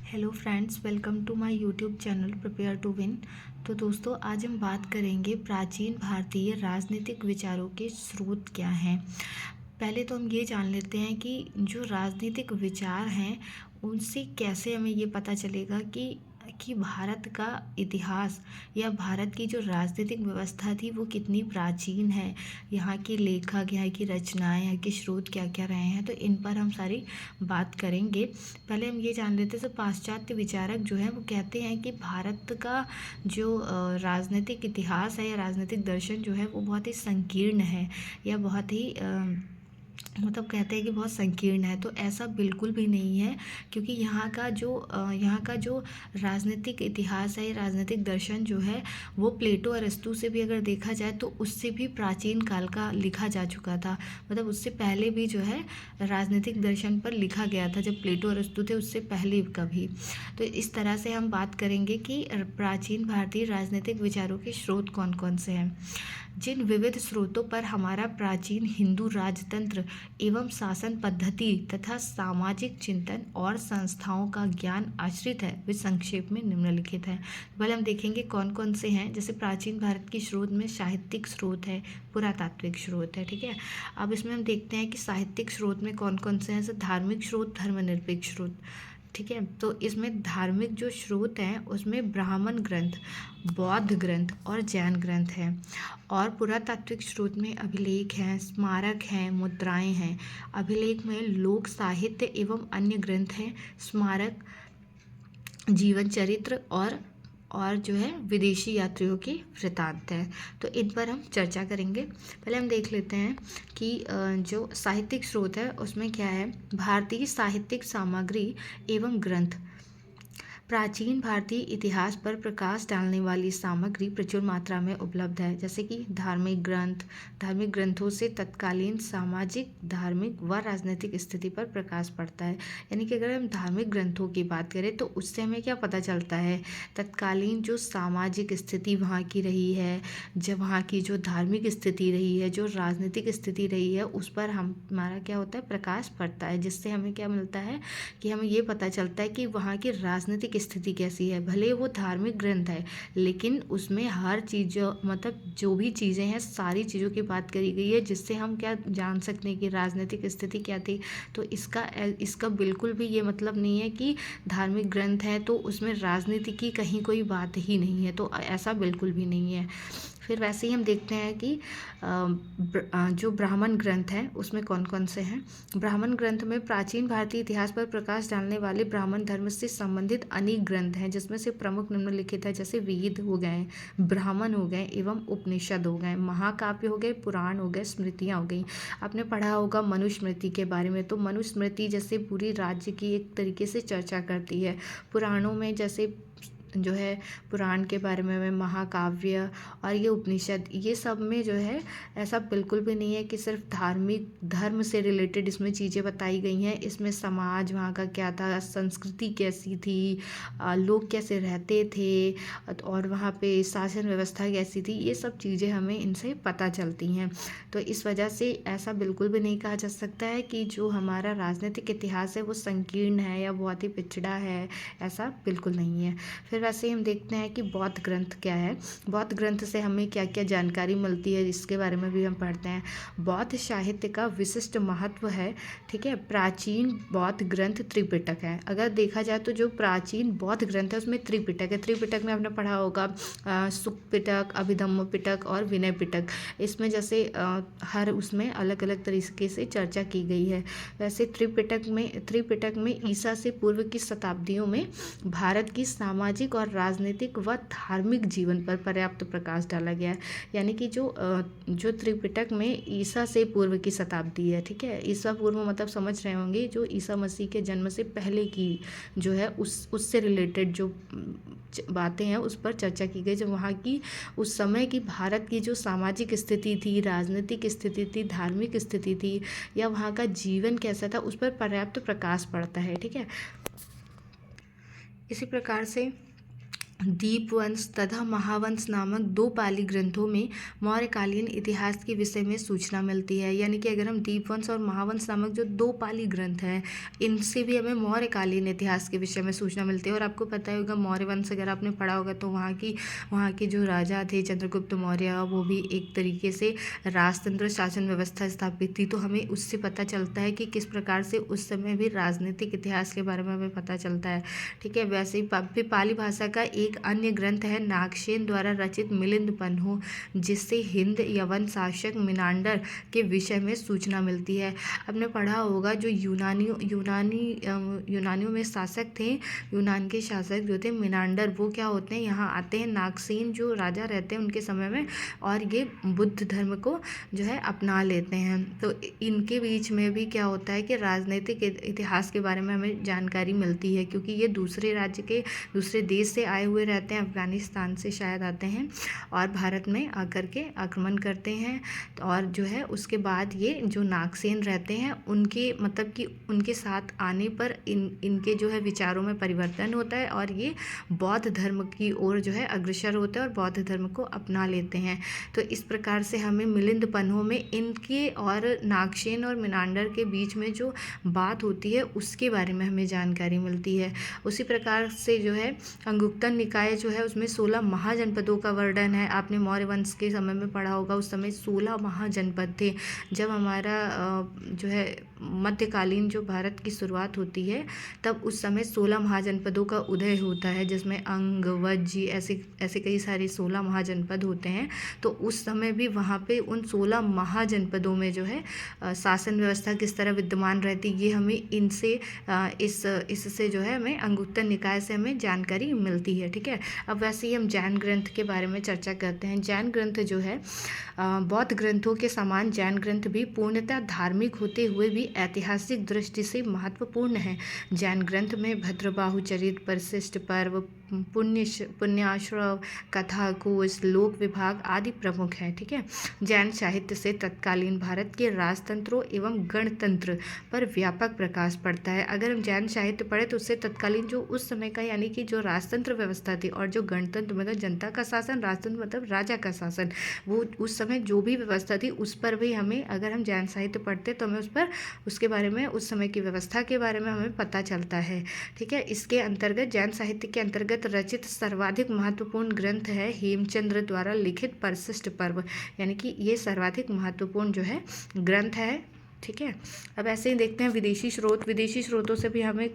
Hello friends, welcome to my YouTube channel prepare to win. तो दोस्तों, आज हम बात करेंगे प्राचीन भारतीय राजनीतिक विचारों के स्रोत क्या हैं। पहले तो हम ये जान लेते हैं कि जो राजनीतिक विचार हैं उनसे कैसे हमें ये पता चलेगा कि भारत का इतिहास या भारत की जो राजनीतिक व्यवस्था थी वो कितनी प्राचीन है। यहाँ के लेखक, यहाँ की रचनाएं, यहाँ के स्रोत क्या क्या रहे हैं, तो इन पर हम सारी बात करेंगे। पहले हम ये जान लेते हैं, तो पाश्चात्य विचारक जो हैं वो कहते हैं कि भारत का जो राजनीतिक इतिहास है या राजनीतिक दर्शन जो है वो बहुत ही संकीर्ण है या बहुत ही मतलब कहते हैं कि बहुत संकीर्ण है। तो ऐसा बिल्कुल भी नहीं है, क्योंकि यहाँ का जो राजनीतिक इतिहास है, राजनीतिक दर्शन जो है वो प्लेटो अरस्तू से भी अगर देखा जाए तो उससे भी प्राचीन काल का लिखा जा चुका था। मतलब उससे पहले भी जो है राजनीतिक दर्शन पर लिखा गया था, जब प्लेटो अरस्तू थे उससे पहले कभी। तो इस तरह से हम बात करेंगे कि प्राचीन भारतीय राजनीतिक विचारों के स्रोत कौन कौन से हैं। जिन विविध स्रोतों पर हमारा प्राचीन हिंदू राजतंत्र एवं शासन पद्धति तथा सामाजिक चिंतन और संस्थाओं का ज्ञान आश्रित है, वे संक्षेप में निम्नलिखित हैं। पहले हम देखेंगे कौन कौन से हैं। जैसे प्राचीन भारत के स्रोत में साहित्यिक स्रोत है, पुरातात्विक स्रोत है, ठीक है। अब इसमें हम देखते हैं कि साहित्यिक स्रोत में कौन कौन से हैं। जैसे धार्मिक स्रोत, धर्मनिरपेक्ष स्रोत, ठीक है। तो इसमें धार्मिक जो स्रोत हैं उसमें ब्राह्मण ग्रंथ, बौद्ध ग्रंथ और जैन ग्रंथ हैं। और पुरातात्विक स्रोत में अभिलेख हैं, स्मारक हैं, मुद्राएं हैं। अभिलेख में लोक साहित्य एवं अन्य ग्रंथ हैं। स्मारक जीवन चरित्र और जो है विदेशी यात्रियों की वृत्तांत है। तो इन पर हम चर्चा करेंगे। पहले हम देख लेते हैं कि जो साहित्यिक स्रोत है उसमें क्या है। भारतीय साहित्यिक सामग्री एवं ग्रंथ। प्राचीन भारतीय इतिहास पर प्रकाश डालने वाली सामग्री प्रचुर मात्रा में उपलब्ध है। जैसे कि धार्मिक ग्रंथ, धार्मिक ग्रंथों से तत्कालीन सामाजिक, धार्मिक व राजनीतिक स्थिति पर प्रकाश पड़ता है। यानी कि अगर हम धार्मिक ग्रंथों की बात करें तो उससे हमें क्या पता चलता है, तत्कालीन जो सामाजिक स्थिति वहाँ की रही है, जब वहाँ की जो धार्मिक स्थिति रही है, जो राजनीतिक स्थिति रही है, उस पर हमारा क्या होता है, प्रकाश पड़ता है। जिससे हमें क्या मिलता है कि हमें ये पता चलता है कि वहाँ की राजनीतिक स्थिति कैसी है। भले वो धार्मिक ग्रंथ है लेकिन उसमें हर चीज़, मतलब जो भी चीज़ें हैं सारी चीज़ों की बात करी गई है, जिससे हम क्या जान सकते हैं कि राजनीतिक स्थिति क्या थी। तो इसका बिल्कुल भी ये मतलब नहीं है कि धार्मिक ग्रंथ है तो उसमें राजनीति की कहीं कोई बात ही नहीं है, तो ऐसा बिल्कुल भी नहीं है। फिर वैसे ही हम देखते हैं कि जो ब्राह्मण ग्रंथ हैं उसमें कौन कौन से हैं। ब्राह्मण ग्रंथ में प्राचीन भारतीय इतिहास पर प्रकाश डालने वाले ब्राह्मण धर्म से संबंधित अनेक ग्रंथ हैं, जिसमें से प्रमुख निम्नलिखित है। जैसे वेद हो गए, ब्राह्मण हो गए एवं उपनिषद हो गए, महाकाव्य हो गए, पुराण हो गए, स्मृतियाँ हो गई। आपने पढ़ा होगा मनुस्मृति के बारे में। तो मनुस्मृति जैसे पूरी राज्य की एक तरीके से चर्चा करती है। पुराणों में जैसे जो है पुराण के बारे में, महाकाव्य और ये उपनिषद, ये सब में जो है ऐसा बिल्कुल भी नहीं है कि सिर्फ धार्मिक धर्म से रिलेटेड इसमें चीज़ें बताई गई हैं। इसमें समाज वहाँ का क्या था, संस्कृति कैसी थी, लोग कैसे रहते थे और वहाँ पे शासन व्यवस्था कैसी थी, ये सब चीज़ें हमें इनसे पता चलती हैं। तो इस वजह से ऐसा बिल्कुल भी नहीं कहा जा सकता है कि जो हमारा राजनीतिक इतिहास है वो संकीर्ण है या बहुत ही पिछड़ा है, ऐसा बिल्कुल नहीं है। फिर वैसे ही हम देखते हैं कि बौद्ध ग्रंथ क्या है। बौद्ध ग्रंथ से हमें क्या क्या जानकारी मिलती है, इसके बारे में भी हम पढ़ते हैं। बौद्ध साहित्य का विशिष्ट महत्व है, ठीक है। प्राचीन बौद्ध ग्रंथ त्रिपिटक है। अगर देखा जाए तो जो प्राचीन बौद्ध ग्रंथ है उसमें त्रिपिटक है। त्रिपिटक में आपने पढ़ा होगा सुक पिटक, अभिधम्म पिटक और विनय पिटक। इसमें जैसे हर उसमें अलग अलग तरीके से चर्चा की गई है। वैसे त्रिपिटक में ईसा से पूर्व की शताब्दियों में भारत की सामाजिक और राजनीतिक व धार्मिक जीवन पर पर्याप्त प्रकाश डाला गया है। यानी कि जो त्रिपिटक में ईसा से पूर्व की शताब्दी है, ठीक है। ईसा पूर्व मतलब समझ रहे होंगे जो ईसा मसीह के जन्म से पहले की जो है उससे रिलेटेड जो बातें हैं उस पर चर्चा की गई। जो वहाँ की उस समय की भारत की जो सामाजिक स्थिति थी, राजनीतिक स्थिति थी, धार्मिक स्थिति थी, या वहाँ का जीवन कैसा था, उस पर पर्याप्त प्रकाश पड़ता है, ठीक है। इसी प्रकार से दीपवंश तथा महावंश नामक 2 पाली ग्रंथों में मौर्यकालीन इतिहास के विषय में सूचना मिलती है। यानी कि अगर हम दीपवंश और महावंश नामक जो 2 पाली ग्रंथ हैं, इनसे भी हमें मौर्यकालीन इतिहास के विषय में सूचना मिलती है। और आपको पता ही होगा मौर्य वंश अगर आपने पढ़ा होगा तो वहाँ के जो राजा थे चंद्रगुप्त मौर्य, वो भी एक तरीके से राजतंत्र शासन व्यवस्था स्थापित थी। तो हमें उससे पता चलता है कि किस प्रकार से उस समय भी राजनीतिक इतिहास के बारे में हमें पता चलता है। ठीक है, वैसे ही फिर पाली भाषा का एक अन्य ग्रंथ है नागसेन द्वारा रचित मिलिंद पन्हो, जिससे हिंद यवन शासक मिनांडर के विषय में सूचना मिलती है। आपने पढ़ा होगा जो यूनानियों में शासक थे, यूनान के शासक जो थे मिनांडर, वो क्या होते हैं, यहाँ आते हैं। नागसेन जो राजा रहते हैं उनके समय में, और ये बुद्ध धर्म को जो है अपना लेते हैं। तो इनके बीच में भी क्या होता है कि राजनीतिक इतिहास के बारे में हमें जानकारी मिलती है, क्योंकि ये दूसरे राज्य के दूसरे देश से आए हुए रहते हैं, अफगानिस्तान से शायद आते हैं और भारत में आकर के आक्रमण करते हैं। और जो है उसके बाद ये जो नागसेन रहते हैं उनके मतलब कि उनके साथ आने पर इनके जो है विचारों में परिवर्तन होता है और ये बौद्ध धर्म की ओर जो है अग्रसर होते हैं और बौद्ध धर्म को अपना लेते हैं। तो इस प्रकार से हमें मिलिंद पन्हों में इनके और नागसेन और मिनांडर के बीच में जो बात होती है उसके बारे में हमें जानकारी मिलती है। उसी प्रकार से जो है अंगुत्तर निकाय जो है उसमें 16 महाजनपदों का वर्णन है। आपने मौर्य वंश के समय में पढ़ा होगा, उस समय 16 महाजनपद थे। जब हमारा जो है मध्यकालीन जो भारत की शुरुआत होती है तब उस समय 16 महाजनपदों का उदय होता है, जिसमें अंग वज्जी ऐसे कई सारे 16 महाजनपद होते हैं। तो उस समय भी वहाँ पे उन 16 महाजनपदों में जो है शासन व्यवस्था किस तरह विद्यमान रहती, ये हमें इनसे इससे जो है हमें अंगुत्तर निकाय से हमें जानकारी मिलती है। ठीक है, अब वैसे ही हम जैन ग्रंथ के बारे में चर्चा करते हैं। जैन ग्रंथ जो है बौद्ध ग्रंथों के समान जैन ग्रंथ भी पूर्णतः धार्मिक होते हुए भी ऐतिहासिक दृष्टि से महत्वपूर्ण है। जैन ग्रंथ में भद्रबाहु चरित, परिशिष्ट पर्व, पुण्याश्रव, कथा, कोश, लोक विभाग आदि प्रमुख हैं। ठीक है, जैन साहित्य से तत्कालीन भारत के राजतंत्रों एवं गणतंत्र पर व्यापक प्रकाश पड़ता है। अगर हम जैन साहित्य पढ़े तो उससे तत्कालीन जो उस समय का यानी कि जो राजतंत्र व्यवस्था थी और जो गणतंत्र मतलब जनता का शासन, राजतंत्र मतलब राजा का शासन, वो उस समय जो भी व्यवस्था थी उस पर भी हमें, अगर हम जैन साहित्य पढ़ते तो हमें उस पर उसके बारे में उस समय की व्यवस्था के बारे में हमें पता चलता है। ठीक है, इसके अंतर्गत जैन साहित्य के अंतर्गत रचित सर्वाधिक महत्वपूर्ण ग्रंथ है हेमचंद्र द्वारा लिखित परिशिष्ट पर्व, यानी कि ये सर्वाधिक महत्वपूर्ण जो है ग्रंथ है। ठीक है, अब ऐसे ही देखते हैं विदेशी स्रोत। विदेशी स्रोतों से भी हमें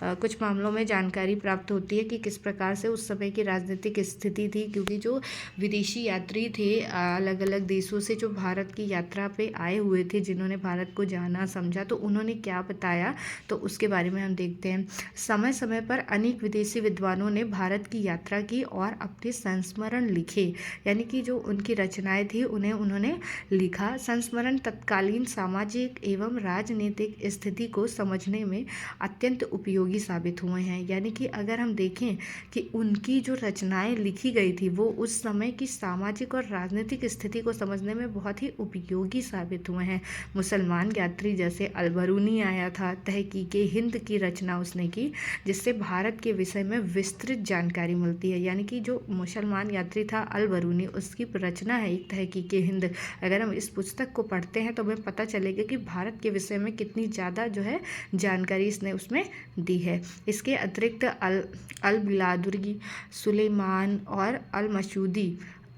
कुछ मामलों में जानकारी प्राप्त होती है कि किस प्रकार से उस समय की राजनीतिक स्थिति थी, क्योंकि जो विदेशी यात्री थे अलग अलग देशों से जो भारत की यात्रा पे आए हुए थे, जिन्होंने भारत को जाना समझा, तो उन्होंने क्या बताया तो उसके बारे में हम देखते हैं। समय समय पर अनेक विदेशी विद्वानों ने भारत की यात्रा की और अपने संस्मरण लिखे, यानी कि जो उनकी रचनाएं थी उन्हें उन्होंने लिखा। संस्मरण तत्कालीन सामाजिक एवं राजनीतिक स्थिति को समझने में अत्यंत उपयोगी साबित हुए हैं। यानी कि अगर हम देखें कि उनकी जो रचनाएं लिखी गई थी वो उस समय की सामाजिक और राजनीतिक स्थिति को समझने में बहुत ही उपयोगी साबित हुए हैं। मुसलमान यात्री जैसे अल-बरूनी आया था, तहकीके हिंद की रचना उसने की, जिससे भारत के विषय में विस्तृत जानकारी मिलती है। यानी कि जो मुसलमान यात्री था अल-बरूनी, उसकी रचना है एक तहकीके हिंद। अगर हम इस पुस्तक को पढ़ते हैं तो हमें पता चलेगा कि भारत के विषय में कितनी ज़्यादा जो है जानकारी इसने उसमें दी है। इसके अतिरिक्त अल-बिलादुर्गी, सुलेमान और अल-मसूदी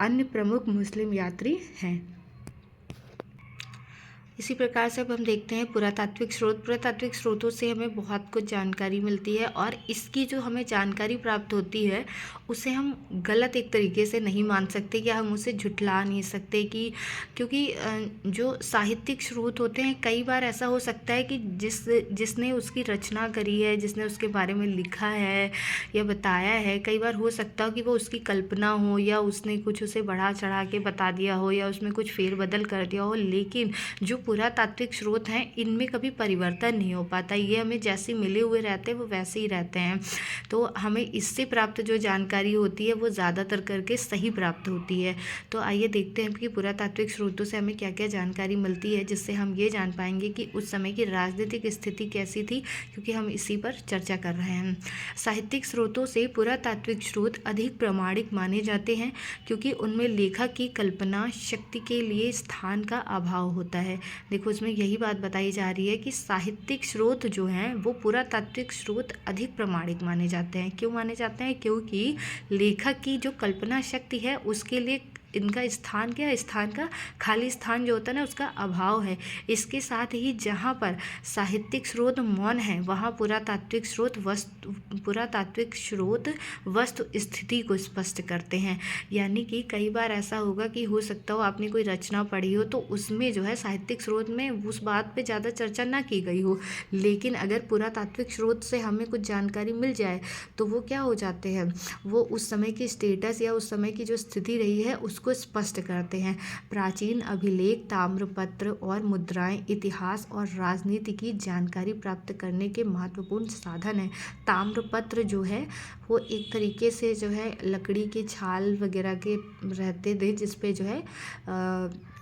अन्य प्रमुख मुस्लिम यात्री हैं। इसी प्रकार से अब हम देखते हैं पुरातात्विक स्रोत। पुरातात्विक स्रोतों से हमें बहुत कुछ जानकारी मिलती है और इसकी जो हमें जानकारी प्राप्त होती है उसे हम गलत एक तरीके से नहीं मान सकते या हम उसे झुठला नहीं सकते, कि क्योंकि जो साहित्यिक स्रोत होते हैं कई बार ऐसा हो सकता है कि जिसने उसकी रचना करी है, जिसने उसके बारे में लिखा है या बताया है, कई बार हो सकता हो कि वो उसकी कल्पना हो या उसने कुछ उसे बढ़ा चढ़ा के बता दिया हो या उसमें कुछ फेरबदल कर दिया हो, लेकिन जो पुरातात्विक स्रोत हैं इनमें कभी परिवर्तन नहीं हो पाता, ये हमें जैसे मिले हुए रहते हैं वो वैसे ही रहते हैं। तो हमें इससे प्राप्त जो जानकारी होती है वो ज़्यादातर करके सही प्राप्त होती है। तो आइए देखते हैं कि पुरातात्विक स्रोतों से हमें क्या क्या जानकारी मिलती है, जिससे हम ये जान पाएंगे कि उस समय की राजनीतिक स्थिति कैसी थी, क्योंकि हम इसी पर चर्चा कर रहे हैं। साहित्यिक स्रोतों से पुरातात्विक स्रोत अधिक प्रामाणिक माने जाते हैं, क्योंकि उनमें लेखक की कल्पना शक्ति के लिए स्थान का अभाव होता है। देखो, इसमें यही बात बताई जा रही है कि साहित्यिक स्रोत जो हैं वो पुरातात्विक स्रोत अधिक प्रामाणिक माने जाते हैं। क्यों माने जाते हैं? क्योंकि लेखक की जो कल्पना शक्ति है उसके लिए इनका स्थान क्या है, स्थान का खाली स्थान जो होता है ना उसका अभाव है। इसके साथ ही जहाँ पर साहित्यिक स्रोत मौन है वहाँ पुरातात्विक स्रोत वस्तु स्थिति को स्पष्ट करते हैं। यानी कि कई बार ऐसा होगा कि हो सकता हो आपने कोई रचना पढ़ी हो तो उसमें जो है साहित्यिक स्रोत में उस बात पे ज़्यादा चर्चा ना की गई हो, लेकिन अगर पुरातात्विक स्रोत से हमें कुछ जानकारी मिल जाए तो वो क्या हो जाते हैं, वो उस समय की स्टेटस या उस समय की जो स्थिति रही है उसको स्पष्ट करते हैं। प्राचीन अभिलेख, ताम्रपत्र और मुद्राएं इतिहास और राजनीति की जानकारी प्राप्त करने के महत्वपूर्ण साधन हैं। ताम्रपत्र जो है वो एक तरीके से जो है लकड़ी के छाल वगैरह के रहते थे जिस पे जो है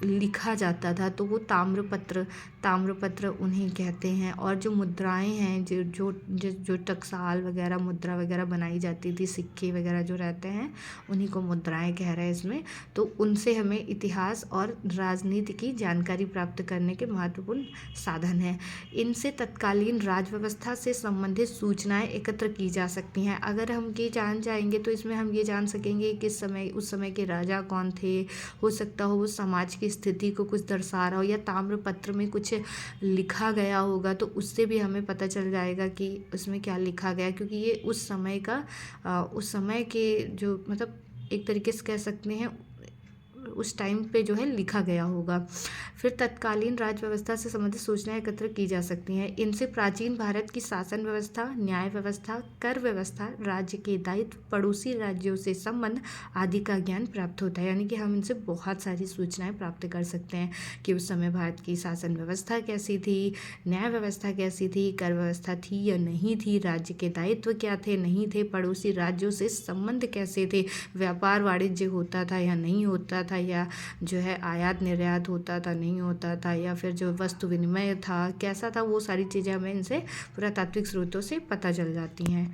लिखा जाता था, तो वो ताम्रपत्र उन्हें कहते हैं। और जो मुद्राएं हैं जो टकसाल वगैरह मुद्रा वगैरह बनाई जाती थी, सिक्के वगैरह जो रहते हैं उन्हीं को मुद्राएं कह रहे हैं इसमें। तो उनसे हमें इतिहास और राजनीति की जानकारी प्राप्त करने के महत्वपूर्ण साधन हैं। इनसे तत्कालीन राजव्यवस्था से संबंधित सूचनाएं एकत्र की जा सकती हैं। अगर हम ये जान जाएंगे तो इसमें हम ये जान सकेंगे कि उस समय के राजा कौन थे, हो सकता हो वो समाज की स्थिति को कुछ दर्शा रहा हो, या ताम्रपत्र में कुछ लिखा गया होगा तो उससे भी हमें पता चल जाएगा कि उसमें क्या लिखा गया, क्योंकि ये उस समय के जो मतलब एक तरीके से कह सकते हैं उस टाइम पे जो है लिखा गया होगा। फिर तत्कालीन राज व्यवस्था से संबंधित सूचनाएं एकत्र की जा सकती हैं। इनसे प्राचीन भारत की शासन व्यवस्था, न्याय व्यवस्था, कर व्यवस्था, राज्य के दायित्व, पड़ोसी राज्यों से संबंध आदि का ज्ञान प्राप्त होता है। यानी कि हम इनसे बहुत सारी सूचनाएं प्राप्त कर सकते हैं कि उस समय भारत की शासन व्यवस्था कैसी थी, न्याय व्यवस्था कैसी थी, कर व्यवस्था थी या नहीं थी, राज्य के दायित्व क्या थे नहीं थे, पड़ोसी राज्यों से संबंध कैसे थे, व्यापार वाणिज्य होता था या नहीं होता था, या जो है आयात निर्यात होता था नहीं होता था, या फिर जो वस्तु विनिमय था कैसा था, वो सारी चीज़ें हमें इनसे पुरातात्विक स्रोतों से पता चल जाती हैं।